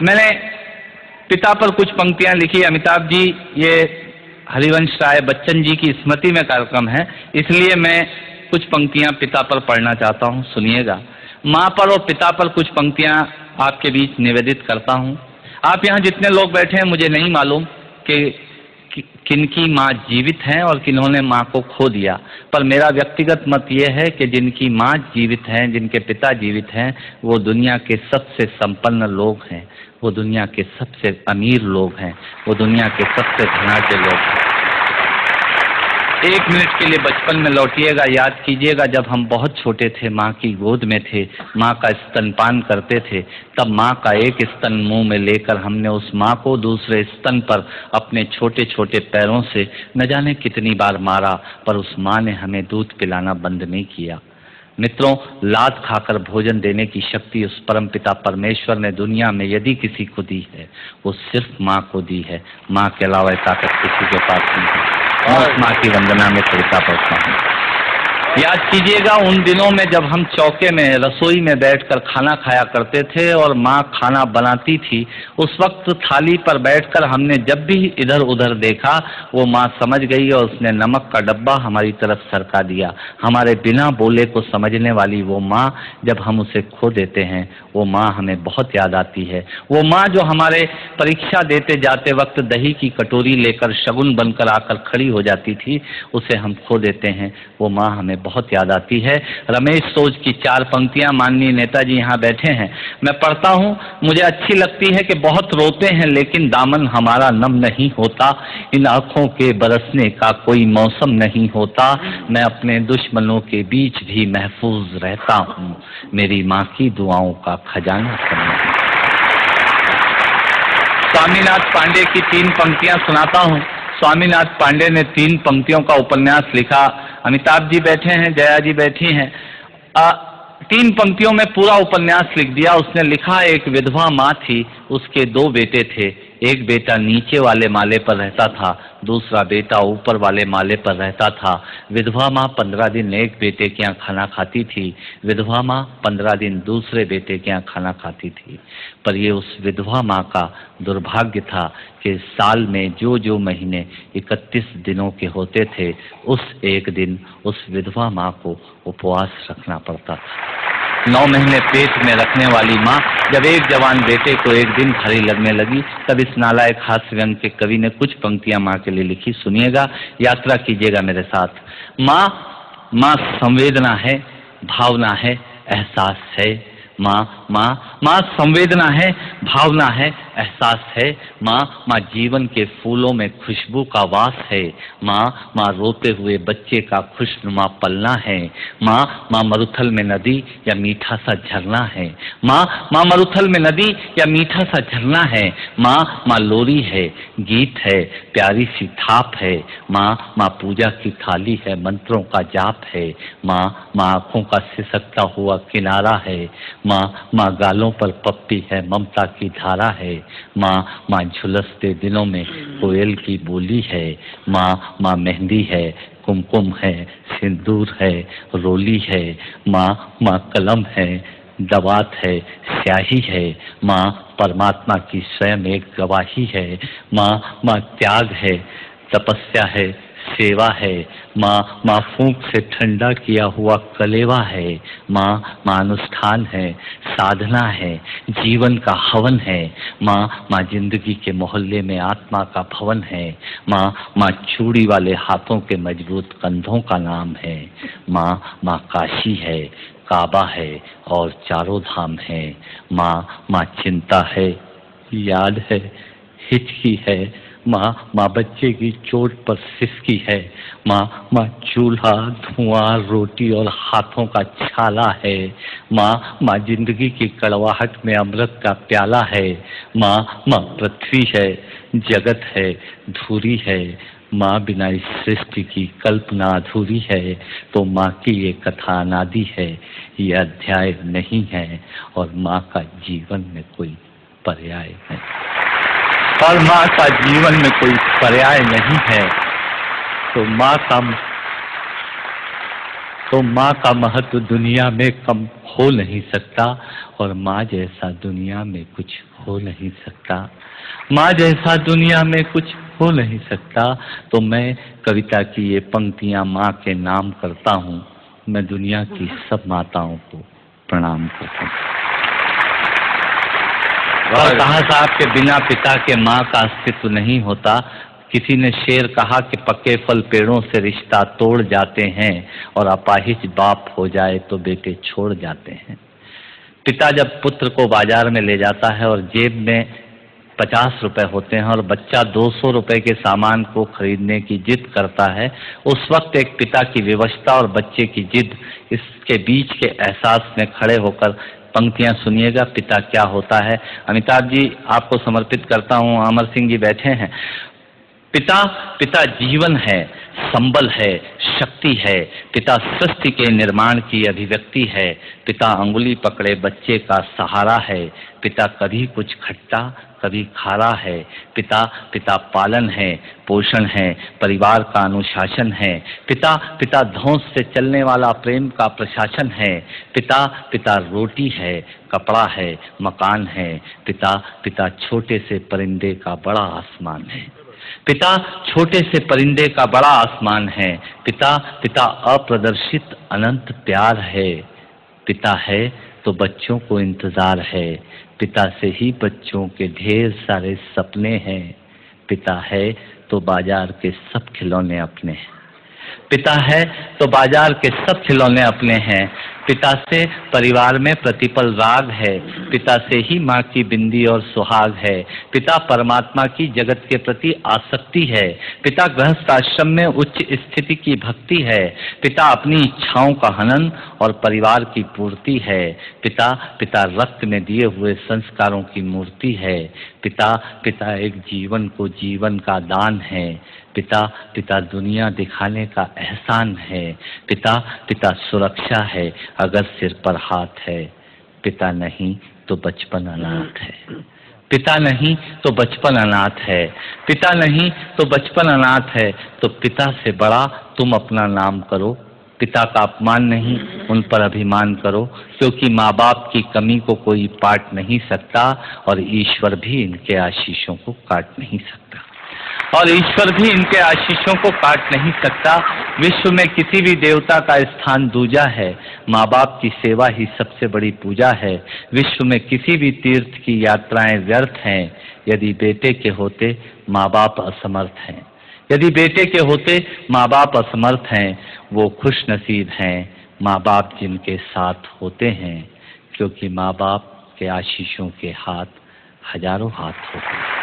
मैंने पिता पर कुछ पंक्तियां लिखी। अमिताभ जी, ये हरिवंश राय बच्चन जी की स्मृति में कार्यक्रम है, इसलिए मैं कुछ पंक्तियां पिता पर पढ़ना चाहता हूं, सुनिएगा। माँ पर और पिता पर कुछ पंक्तियां आपके बीच निवेदित करता हूं। आप यहाँ जितने लोग बैठे हैं, मुझे नहीं मालूम कि किनकी माँ जीवित हैं और किन्होंने माँ को खो दिया, पर मेरा व्यक्तिगत मत यह है कि जिनकी माँ जीवित हैं, जिनके पिता जीवित हैं, वो दुनिया के सबसे संपन्न लोग हैं, वो दुनिया के सबसे अमीर लोग हैं, वो दुनिया के सबसे धनाढ्य लोग हैं। एक मिनट के लिए बचपन में लौटिएगा, याद कीजिएगा जब हम बहुत छोटे थे, माँ की गोद में थे, माँ का स्तनपान करते थे, तब माँ का एक स्तन मुंह में लेकर हमने उस माँ को दूसरे स्तन पर अपने छोटे छोटे पैरों से न जाने कितनी बार मारा, पर उस माँ ने हमें दूध पिलाना बंद नहीं किया। मित्रों, लात खाकर भोजन देने की शक्ति उस परमपिता परमेश्वर ने दुनिया में यदि किसी को दी है, वो सिर्फ माँ को दी है। माँ के अलावा ताकत किसी के पास नहीं है। मैं उस माँ की वंदना में करता पड़ता हूँ। याद कीजिएगा उन दिनों में जब हम चौके में, रसोई में बैठकर खाना खाया करते थे और माँ खाना बनाती थी, उस वक्त थाली पर बैठकर हमने जब भी इधर उधर देखा, वो माँ समझ गई और उसने नमक का डब्बा हमारी तरफ सरका दिया। हमारे बिना बोले को समझने वाली वो माँ, जब हम उसे खो देते हैं, वो माँ हमें बहुत याद आती है। वो माँ जो हमारे परीक्षा देते जाते वक्त दही की कटोरी लेकर शगुन बनकर आकर खड़ी हो जाती थी, उसे हम खो देते हैं, वो माँ हमें बहुत याद आती है। रमेश सोज की 4 पंक्तियां माननीय नेताजी यहाँ बैठे हैं, मैं पढ़ता हूँ। मुझे अच्छी लगती है कि बहुत रोते हैं लेकिन दामन हमारा नम नहीं होता, इन आंखों के बरसने का कोई मौसम नहीं होता, मैं अपने दुश्मनों के बीच भी महफूज रहता हूँ, मेरी माँ की दुआओं का खजाना समझ। स्वामीनाथ पांडे की 3 पंक्तियां सुनाता हूँ। स्वामीनाथ पांडे ने 3 पंक्तियों का उपन्यास लिखा। अमिताभ जी बैठे हैं, जया जी बैठी हैं। 3 पंक्तियों में पूरा उपन्यास लिख दिया। उसने लिखा, एक विधवा माँ थी, उसके 2 बेटे थे। एक बेटा नीचे वाले माले पर रहता था, दूसरा बेटा ऊपर वाले माले पर रहता था। विधवा माँ 15 दिन एक बेटे के यहाँ खाना खाती थी, विधवा माँ 15 दिन दूसरे बेटे के यहाँ खाना खाती थी। पर ये उस विधवा माँ का दुर्भाग्य था कि साल में जो महीने 31 दिनों के होते थे, उस एक दिन उस विधवा माँ को उपवास रखना पड़ता था। 9 महीने पेट में रखने वाली माँ जब एक जवान बेटे को एक दिन भारी लगने लगी, तब इस नालायक हास्य व्यंग के कवि ने कुछ पंक्तियां माँ के लिए लिखी। सुनिएगा, यात्रा कीजिएगा मेरे साथ। माँ संवेदना है, भावना है, एहसास है। माँ संवेदना है, भावना है, एहसास है। माँ जीवन के फूलों में खुशबू का वास है। माँ रोते हुए बच्चे का खुशनुमा पलना है। माँ मरुथल में नदी या मीठा सा झरना है। माँ मरुथल में नदी या मीठा सा झरना है। माँ लोरी है, गीत है, प्यारी सी थाप है। माँ पूजा की थाली है, मंत्रों का जाप है। माँ आंखों का सिसकता हुआ किनारा है। माँ गालों पर पप्पी है, ममता की धारा है। माँ झुलसते दिनों में कोयल की बोली है। माँ मेहंदी है, कुमकुम है, सिंदूर है, रोली है। माँ कलम है, दवात है, स्याही है। माँ परमात्मा की स्वयं एक गवाही है। माँ त्याग है, तपस्या है, सेवा है। माँ फूंक से ठंडा किया हुआ कलेवा है। माँ अनुष्ठान है, साधना है, जीवन का हवन है। माँ जिंदगी के मोहल्ले में आत्मा का भवन है। माँ चूड़ी वाले हाथों के मजबूत कंधों का नाम है। माँ काशी है, काबा है और चारों धाम है। माँ चिंता है, याद है, हिचकी है। माँ बच्चे की चोट पर सिसकी है। माँ चूल्हा, धुआं, रोटी और हाथों का छाला है। माँ जिंदगी की कड़वाहट में अमृत का प्याला है। माँ पृथ्वी है, जगत है, धूरी है। माँ बिना इस सृष्टि की कल्पना अधूरी है। तो माँ की ये कथा अनादि है, ये अध्याय नहीं है, और माँ का जीवन में कोई पर्याय नहीं, और माँ का जीवन में कोई पर्याय नहीं है। तो माँ का महत्व दुनिया में कम हो नहीं सकता, और माँ जैसा दुनिया में कुछ हो नहीं सकता, माँ जैसा दुनिया में कुछ हो नहीं सकता। तो मैं कविता की ये पंक्तियाँ माँ के नाम करता हूँ। मैं दुनिया की सब माताओं को प्रणाम करता हूँ। और कहा साहब के बिना पिता के माँ का अस्तित्व नहीं होता। किसी ने शेर कहा कि पक्के फल पेड़ों से रिश्ता तोड़ जाते हैं और अपाहिज बाप हो जाए तो बेटे छोड़ जाते हैं। पिता जब पुत्र को बाजार में ले जाता है और जेब में 50 रुपए होते हैं और बच्चा 200 रुपए के सामान को खरीदने की जिद करता है, उस वक्त एक पिता की विवशता और बच्चे की जिद, इसके बीच के एहसास में खड़े होकर पंक्तियां सुनिएगा, पिता क्या होता है। अमिताभ जी आपको समर्पित करता हूं। अमर सिंह जी बैठे हैं। पिता पिता जीवन है, संबल है, शक्ति है। पिता सृष्टि के निर्माण की अभिव्यक्ति है। पिता अंगुली पकड़े बच्चे का सहारा है। पिता कभी कुछ खट्टा कभी खारा है। पिता पिता पालन है, पोषण है, परिवार का अनुशासन है। पिता पिता धौंस से चलने वाला प्रेम का प्रशासन है। पिता पिता रोटी है, कपड़ा है, मकान है। पिता पिता छोटे से परिंदे का बड़ा आसमान है। पिता छोटे से परिंदे का बड़ा आसमान है। पिता पिता अप्रदर्शित अनंत प्यार है। पिता है तो बच्चों को इंतजार है। पिता से ही बच्चों के ढेर सारे सपने हैं। पिता है तो बाजार के सब खिलौने अपने हैं। पिता है तो बाजार के सब खिलौने अपने हैं। पिता से परिवार में प्रतिपल राग है। पिता से ही माँ की बिंदी और सुहाग है। पिता परमात्मा की जगत के प्रति आसक्ति है। पिता गृहस्थ आश्रम में उच्च स्थिति की भक्ति है। पिता अपनी इच्छाओं का हनन और परिवार की पूर्ति है। पिता पिता रक्त में दिए हुए संस्कारों की मूर्ति है। पिता पिता एक जीवन को जीवन का दान है। पिता पिता दुनिया दिखाने का एहसान है। पिता पिता सुरक्षा है अगर सिर पर हाथ है। पिता नहीं तो बचपन अनाथ है। पिता नहीं तो बचपन अनाथ है। पिता नहीं तो बचपन अनाथ है। तो पिता से बड़ा तुम अपना नाम करो। पिता का अपमान नहीं, उन पर अभिमान करो, क्योंकि माँ बाप की कमी को कोई पाट नहीं सकता और ईश्वर भी इनके आशीषों को काट नहीं सकता। और ईश्वर भी इनके आशीषों को काट नहीं सकता। विश्व में किसी भी देवता का स्थान दूजा है। माँ बाप की सेवा ही सबसे बड़ी पूजा है। विश्व में किसी भी तीर्थ की यात्राएं व्यर्थ हैं यदि बेटे के होते माँ बाप असमर्थ हैं। यदि बेटे के होते माँ बाप असमर्थ हैं। वो खुश नसीब हैं माँ बाप जिनके साथ होते हैं, क्योंकि माँ बाप के आशीषों के हाथ हजारों हाथ होते हैं।